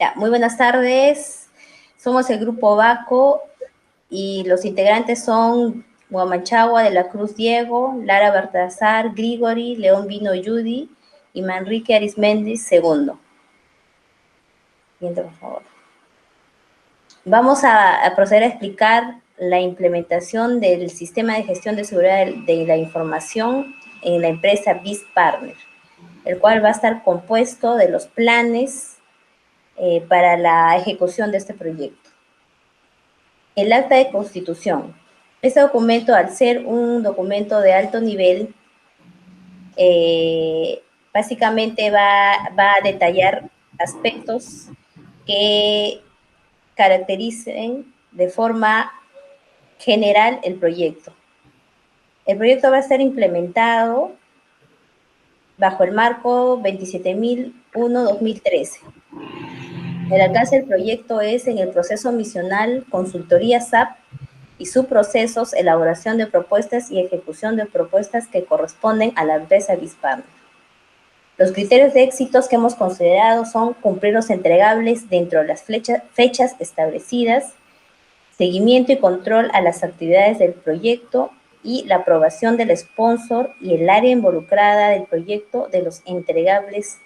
Ya, muy buenas tardes. Somos el grupo Baco y los integrantes son Guamachagua de la Cruz Diego, Lara Baltazar, Grigori, León Vino Judy y Manrique Arismendi segundo. Siguiente, por favor. Vamos a proceder a explicar la implementación del sistema de gestión de seguridad de la información en la empresa BIS Partner, el cual va a estar compuesto de los planes para la ejecución de este proyecto. El acta de constitución. Este documento, al ser un documento de alto nivel, básicamente va a detallar aspectos que caractericen de forma general el proyecto. El proyecto va a ser implementado bajo el marco 27.001-2013. El alcance del proyecto es en el proceso misional, consultoría SAP y subprocesos, elaboración de propuestas y ejecución de propuestas que corresponden a la empresa BIS Partner. Los criterios de éxitos que hemos considerado son cumplir los entregables dentro de las fechas establecidas, seguimiento y control a las actividades del proyecto y la aprobación del sponsor y el área involucrada del proyecto de los entregables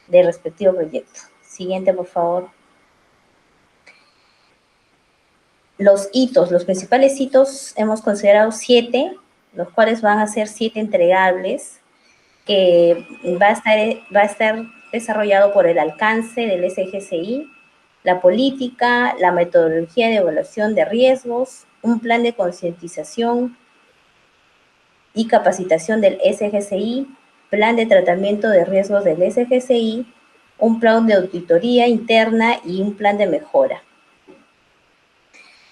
del respectivo proyecto. Siguiente, por favor. Los hitos, los principales hitos hemos considerado 7, los cuales van a ser 7 entregables, que va a estar desarrollado por el alcance del SGCI, la política, la metodología de evaluación de riesgos, un plan de concientización y capacitación del SGCI, plan de tratamiento de riesgos del SGCI, un plan de auditoría interna y un plan de mejora.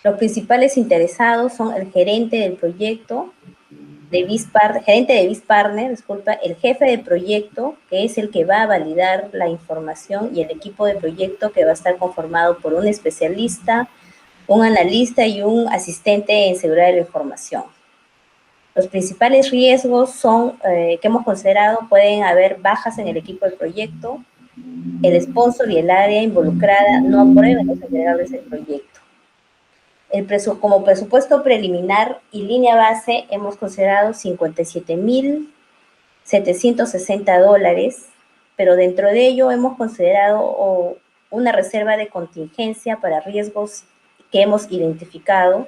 Los principales interesados son el gerente del proyecto, gerente de BIS Partner, disculpa, el jefe de proyecto, que es el que va a validar la información, y el equipo de proyecto, que va a estar conformado por un especialista, un analista y un asistente en seguridad de la información. Los principales riesgos son, que hemos considerado, pueden haber bajas en el equipo del proyecto, el sponsor y el área involucrada no aprueben los entregables del proyecto. Como presupuesto preliminar y línea base hemos considerado $50,760, pero dentro de ello hemos considerado una reserva de contingencia para riesgos que hemos identificado,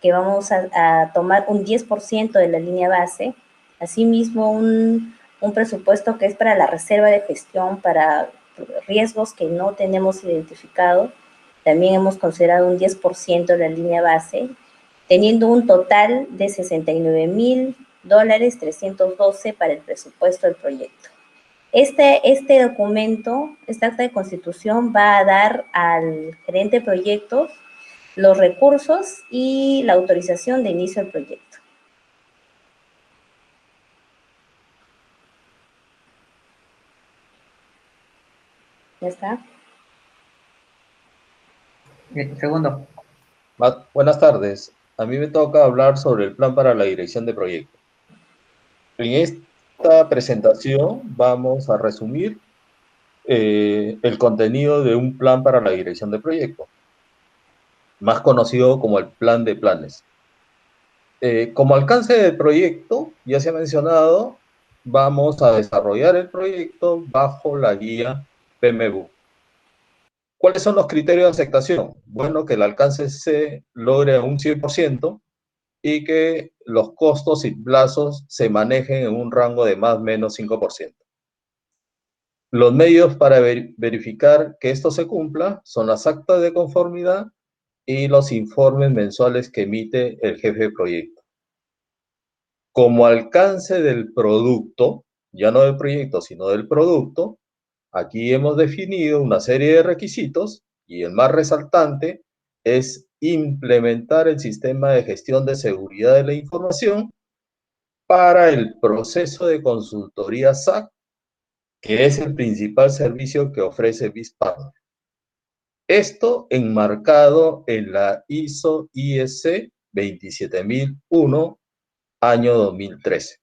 que vamos a tomar un 10% de la línea base, asimismo un presupuesto que es para la reserva de gestión para riesgos que no tenemos identificado. También hemos considerado un 10% de la línea base, teniendo un total de $69,312 para el presupuesto del proyecto. Este documento, esta acta de constitución, va a dar al gerente de proyectos los recursos y la autorización de inicio del proyecto. ¿Ya está? Segundo. Buenas tardes. A mí me toca hablar sobre el plan para la dirección de proyecto. En esta presentación vamos a resumir el contenido de un plan para la dirección de proyecto, más conocido como el plan de planes. Como alcance del proyecto, ya se ha mencionado, vamos a desarrollar el proyecto bajo la guía PMBOK. ¿Cuáles son los criterios de aceptación? Bueno, que el alcance se logre a un 100%, y que los costos y plazos se manejen en un rango de más o menos 5%. Los medios para verificar que esto se cumpla son las actas de conformidad y los informes mensuales que emite el jefe de proyecto. Como alcance del producto, ya no del proyecto, sino del producto, aquí hemos definido una serie de requisitos y el más resaltante es implementar el sistema de gestión de seguridad de la información para el proceso de consultoría SAC, que es el principal servicio que ofrece BIS Partner. Esto enmarcado en la ISO IEC 27001, año 2013.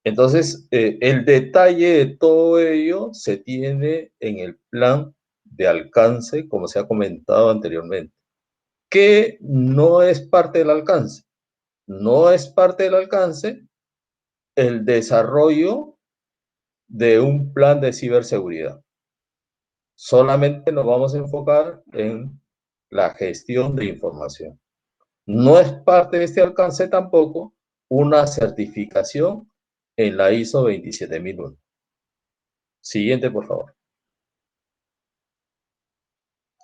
Entonces, el detalle de todo ello se tiene en el plan de alcance, como se ha comentado anteriormente, que no es parte del alcance. No es parte del alcance el desarrollo de un plan de ciberseguridad. Solamente nos vamos a enfocar en la gestión de información. No es parte de este alcance tampoco una certificación en la ISO 27001. Siguiente, por favor.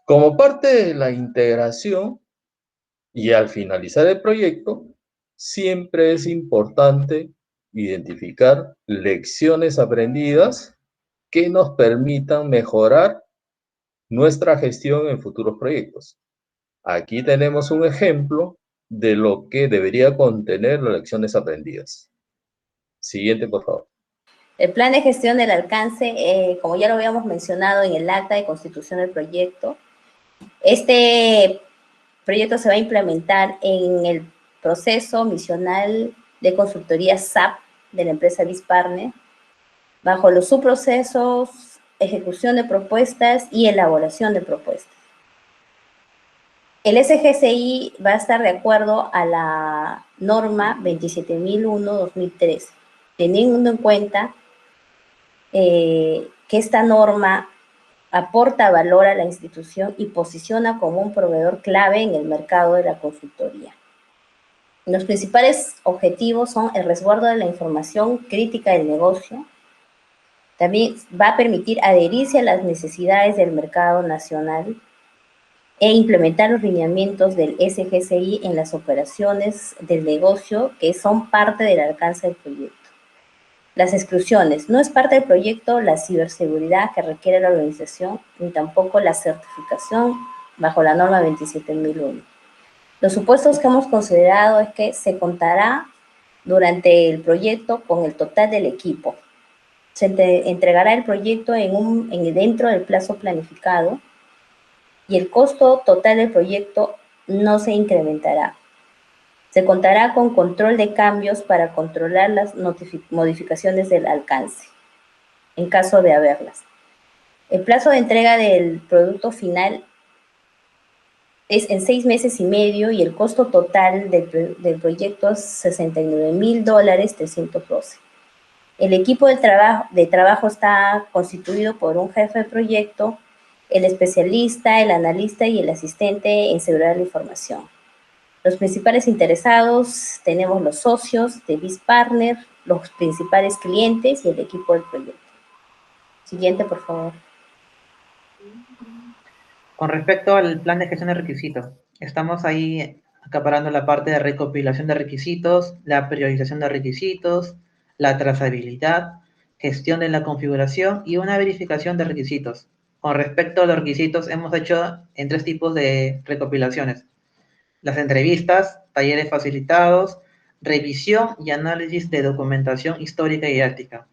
Como parte de la integración y al finalizar el proyecto, siempre es importante identificar lecciones aprendidas que nos permitan mejorar nuestra gestión en futuros proyectos. Aquí tenemos un ejemplo de lo que debería contener las lecciones aprendidas. Siguiente, por favor. El plan de gestión del alcance, como ya lo habíamos mencionado en el acta de constitución del proyecto, este proyecto se va a implementar en el proceso misional de consultoría SAP de la empresa BizPartner, bajo los subprocesos, ejecución de propuestas y elaboración de propuestas. El SGCI va a estar de acuerdo a la norma 27001-2013, teniendo en cuenta que esta norma aporta valor a la institución y posiciona como un proveedor clave en el mercado de la consultoría. Los principales objetivos son el resguardo de la información crítica del negocio. También va a permitir adherirse a las necesidades del mercado nacional e implementar los lineamientos del SGCI en las operaciones del negocio que son parte del alcance del proyecto. Las exclusiones. No es parte del proyecto la ciberseguridad que requiere la organización, ni tampoco la certificación bajo la norma 27001. Los supuestos que hemos considerado es que se contará durante el proyecto con el total del equipo. Se entregará el proyecto dentro del plazo planificado y el costo total del proyecto no se incrementará. Se contará con control de cambios para controlar las modificaciones del alcance, en caso de haberlas. El plazo de entrega del producto final es en 6 meses y medio y el costo total del proyecto es $69,312. El equipo de trabajo está constituido por un jefe de proyecto, el especialista, el analista y el asistente en seguridad de la información. Los principales interesados tenemos los socios de BizPartner, los principales clientes y el equipo del proyecto. Siguiente, por favor. Con respecto al plan de gestión de requisitos, estamos ahí acaparando la parte de recopilación de requisitos, la priorización de requisitos, la trazabilidad, gestión de la configuración y una verificación de requisitos. Con respecto a los requisitos, hemos hecho en 3 tipos de recopilaciones: las entrevistas, talleres facilitados, revisión y análisis de documentación histórica y didáctica.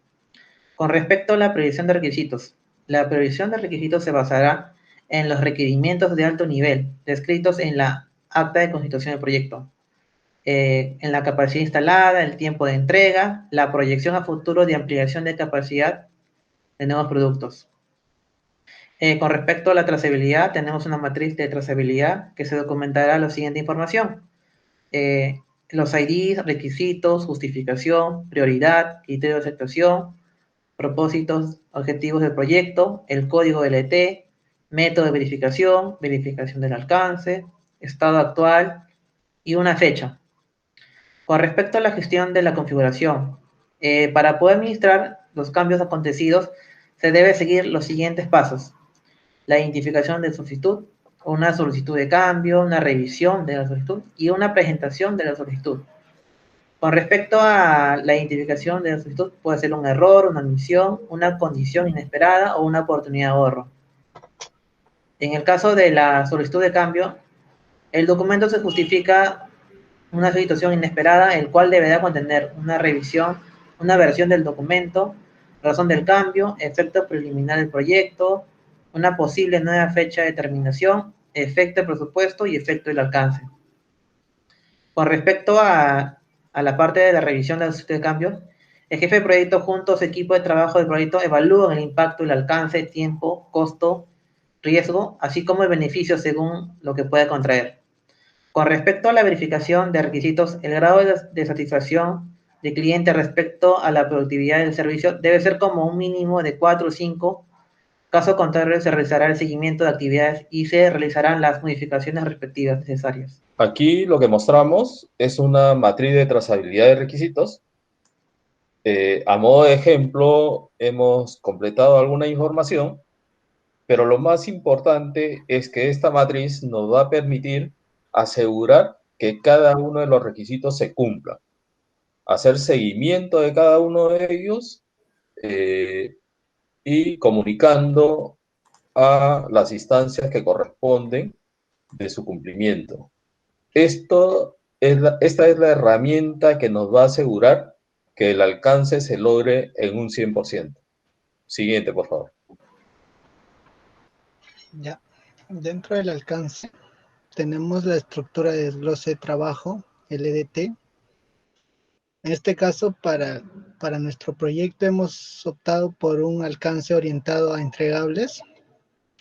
Con respecto a la previsión de requisitos, la previsión de requisitos se basará en los requerimientos de alto nivel descritos en la acta de constitución del proyecto, en la capacidad instalada, el tiempo de entrega, la proyección a futuro de ampliación de capacidad de nuevos productos. Con respecto a la trazabilidad, tenemos una matriz de trazabilidad que se documentará la siguiente información: los IDs, requisitos, justificación, prioridad, criterio de aceptación, propósitos, objetivos del proyecto, el código LT, método de verificación, verificación del alcance, estado actual y una fecha. Con respecto a la gestión de la configuración, para poder administrar los cambios acontecidos, se debe seguir los siguientes pasos: la identificación de solicitud, una solicitud de cambio, una revisión de la solicitud y una presentación de la solicitud. Con respecto a la identificación de la solicitud, puede ser un error, una omisión, una condición inesperada o una oportunidad de ahorro. En el caso de la solicitud de cambio, el documento se justifica una situación inesperada, el cual deberá contener una revisión, una versión del documento, razón del cambio, efecto preliminar del proyecto, una posible nueva fecha de terminación, efecto del presupuesto y efecto del alcance. Con respecto a la parte de la revisión del solicitud de cambio, El jefe de proyecto junto a su equipo de trabajo del proyecto evalúan el impacto, el alcance, tiempo, costo, riesgo, así como el beneficio según lo que pueda contraer. Con respecto a la verificación de requisitos, el grado de satisfacción del cliente respecto a la productividad del servicio debe ser como un mínimo de 4 o 5. Caso contrario, se realizará el seguimiento de actividades y se realizarán las modificaciones respectivas necesarias. Aquí lo que mostramos es una matriz de trazabilidad de requisitos. A modo de ejemplo, hemos completado alguna información, pero lo más importante es que esta matriz nos va a permitir asegurar que cada uno de los requisitos se cumpla, hacer seguimiento de cada uno de ellos y comunicando a las instancias que corresponden de su cumplimiento. Esta es la herramienta que nos va a asegurar que el alcance se logre en un 100%. Siguiente, por favor. Ya, dentro del alcance tenemos la estructura de desglose de trabajo, el EDT. En este caso, para nuestro proyecto hemos optado por un alcance orientado a entregables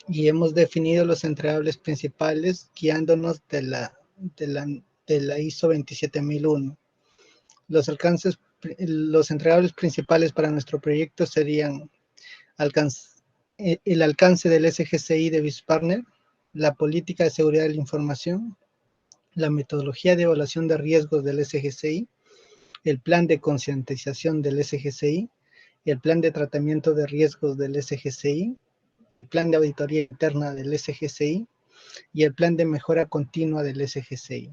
y hemos definido los entregables principales guiándonos de la ISO 27001. Los entregables principales para nuestro proyecto serían el alcance del SGCI de BizPartner, la política de seguridad de la información, la metodología de evaluación de riesgos del SGCI, el plan de concientización del SGCI, el plan de tratamiento de riesgos del SGCI, el plan de auditoría interna del SGCI y el plan de mejora continua del SGCI.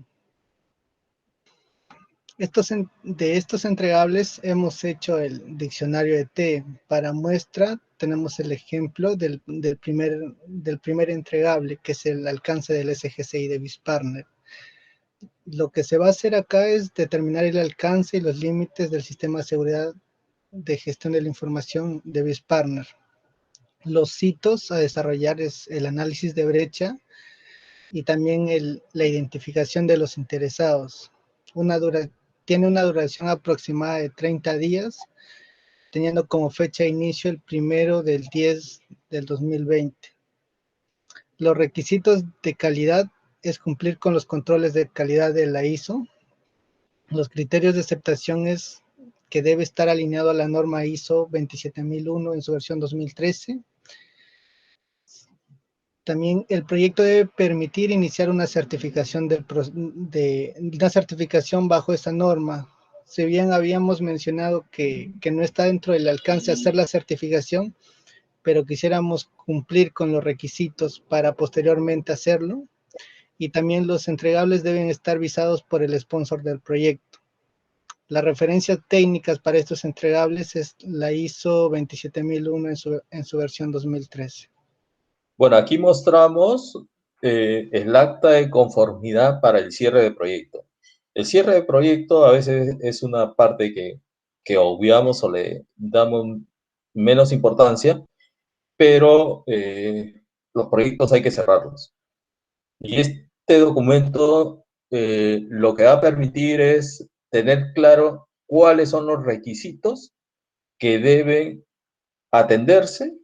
De estos entregables hemos hecho el diccionario ET. Para muestra tenemos el ejemplo del primer entregable, que es el alcance del SGCI de BizPartner. Lo que se va a hacer acá es determinar el alcance y los límites del sistema de seguridad de gestión de la información de BizPartner. Los hitos a desarrollar es el análisis de brecha y también la identificación de los interesados. Tiene una duración aproximada de 30 días, teniendo como fecha de inicio el 1/10 del 2020. Los requisitos de calidad es cumplir con los controles de calidad de la ISO. Los criterios de aceptación es que debe estar alineado a la norma ISO 27001 en su versión 2013. También el proyecto debe permitir iniciar una certificación bajo esa norma. Si bien habíamos mencionado que no está dentro del alcance hacer la certificación, pero quisiéramos cumplir con los requisitos para posteriormente hacerlo. Y también los entregables deben estar visados por el sponsor del proyecto. Las referencias técnicas para estos entregables es la ISO 27001 en su versión 2013. Bueno, aquí mostramos el acta de conformidad para el cierre de proyecto. El cierre de proyecto a veces es una parte que obviamos o le damos menos importancia, pero los proyectos hay que cerrarlos. Y este documento lo que va a permitir es tener claro cuáles son los requisitos que deben atenderse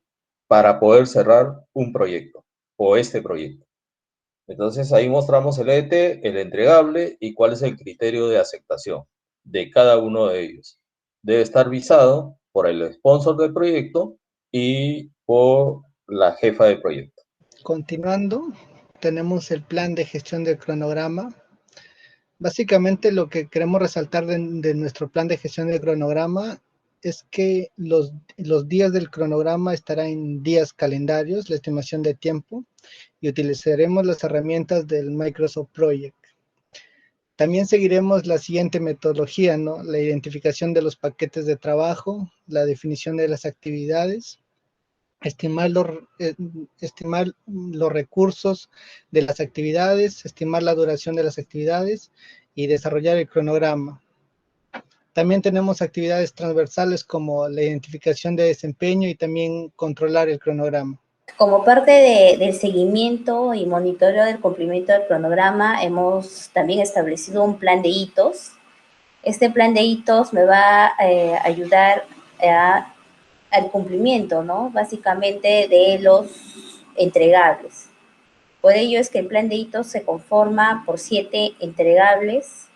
para poder cerrar un proyecto o este proyecto. Entonces ahí mostramos el ET, el entregable y cuál es el criterio de aceptación de cada uno de ellos. Debe estar visado por el sponsor del proyecto y por la jefa de proyecto. Continuando, tenemos el plan de gestión del cronograma. Básicamente lo que queremos resaltar de nuestro plan de gestión del cronograma es que los días del cronograma estarán en días calendarios, la estimación de tiempo, y utilizaremos las herramientas del Microsoft Project. También seguiremos la siguiente metodología, ¿no? La identificación de los paquetes de trabajo, la definición de las actividades, estimar los recursos de las actividades, estimar la duración de las actividades y desarrollar el cronograma. También tenemos actividades transversales como la identificación de desempeño y también controlar el cronograma. Como parte del seguimiento y monitoreo del cumplimiento del cronograma, hemos también establecido un plan de hitos Este plan de hitos me va a ayudar al cumplimiento, ¿no? Básicamente de los entregables. Por ello es que el plan de hitos se conforma por 7 entregables,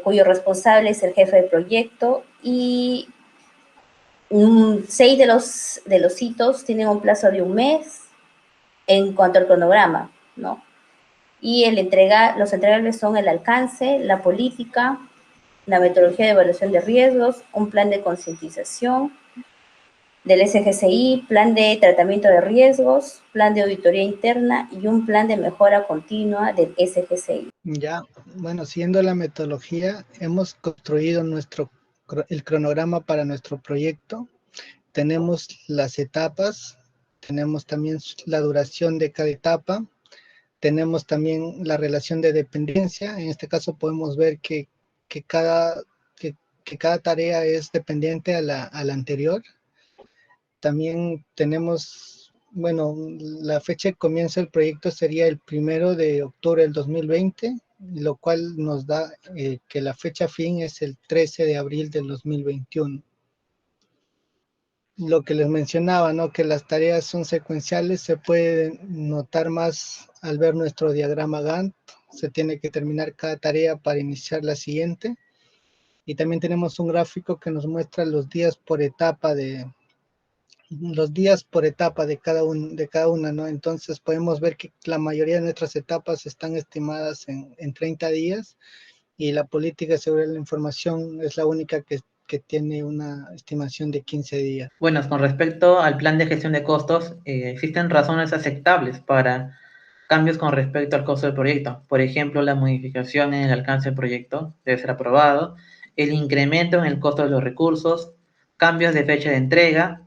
cuyo responsable es el jefe de proyecto, y 6 de los hitos tienen un plazo de 1 mes en cuanto al cronograma, ¿no? Y los entregables son el alcance, la política, la metodología de evaluación de riesgos, un plan de concientización del SGCI, plan de tratamiento de riesgos, plan de auditoría interna y un plan de mejora continua del SGCI. Ya, bueno, siguiendo la metodología, hemos construido el cronograma para nuestro proyecto. Tenemos las etapas, tenemos también la duración de cada etapa, tenemos también la relación de dependencia. En este caso podemos ver que cada tarea es dependiente a la anterior. También tenemos, bueno, la fecha de comienzo del proyecto sería el 1 de octubre del 2020, lo cual nos da que la fecha fin es el 13 de abril del 2021. Lo que les mencionaba, ¿no? Que las tareas son secuenciales, se puede notar más al ver nuestro diagrama Gantt. Se tiene que terminar cada tarea para iniciar la siguiente. Y también tenemos un gráfico que nos muestra los días por etapa de cada una, ¿no? Entonces podemos ver que la mayoría de nuestras etapas están estimadas en 30 días, y la política de seguridad de la información es la única que tiene una estimación de 15 días. Bueno, con respecto al plan de gestión de costos, existen razones aceptables para cambios con respecto al costo del proyecto. Por ejemplo, la modificación en el alcance del proyecto debe ser aprobado, el incremento en el costo de los recursos, cambios de fecha de entrega.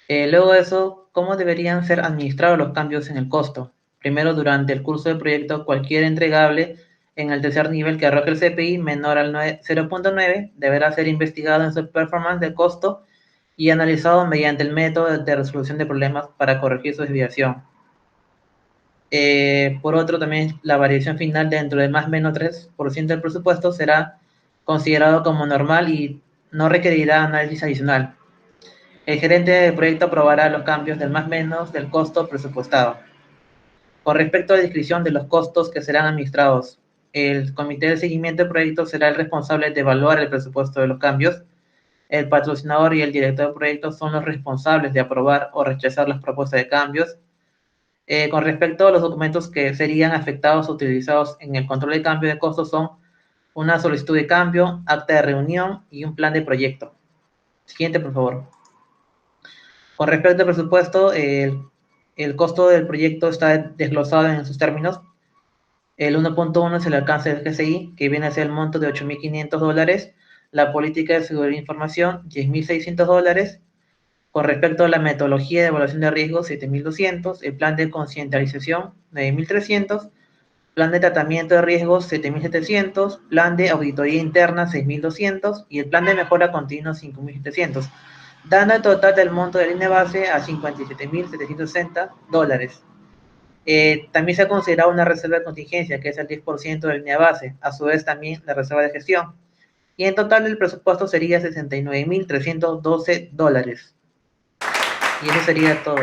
Luego de eso, ¿cómo deberían ser administrados los cambios en el costo? Primero, durante el curso del proyecto, cualquier entregable en el tercer nivel que arroje el CPI menor al 0.9 deberá ser investigado en su performance de costo y analizado mediante el método de resolución de problemas para corregir su desviación. Por otro, también la variación final dentro de más o menos 3% del presupuesto será considerado como normal y no requerirá análisis adicional. El gerente del proyecto aprobará los cambios del más menos del costo presupuestado. Con respecto a la descripción de los costos que serán administrados, el comité de seguimiento del proyecto será el responsable de evaluar el presupuesto de los cambios. El patrocinador y el director del proyecto son los responsables de aprobar o rechazar las propuestas de cambios. Con respecto a los documentos que serían afectados o utilizados en el control de cambio de costos son una solicitud de cambio, acta de reunión y un plan de proyecto. Siguiente, por favor. Con respecto al presupuesto, el costo del proyecto está desglosado en sus términos. El 1.1 es el alcance del GCI, que viene a ser el monto de $8.500. La política de seguridad de información, $10.600. Con respecto a la metodología de evaluación de riesgos, 7.200. El plan de concientización, 9.300. Plan de tratamiento de riesgos, 7.700. Plan de auditoría interna, 6.200. Y el plan de mejora continua, 5.700. Dando el total del monto de línea base a $57.760. También se ha considerado una reserva de contingencia, que es el 10% de la línea base, a su vez también la reserva de gestión. Y en total el presupuesto sería $69.312. Y eso sería todo.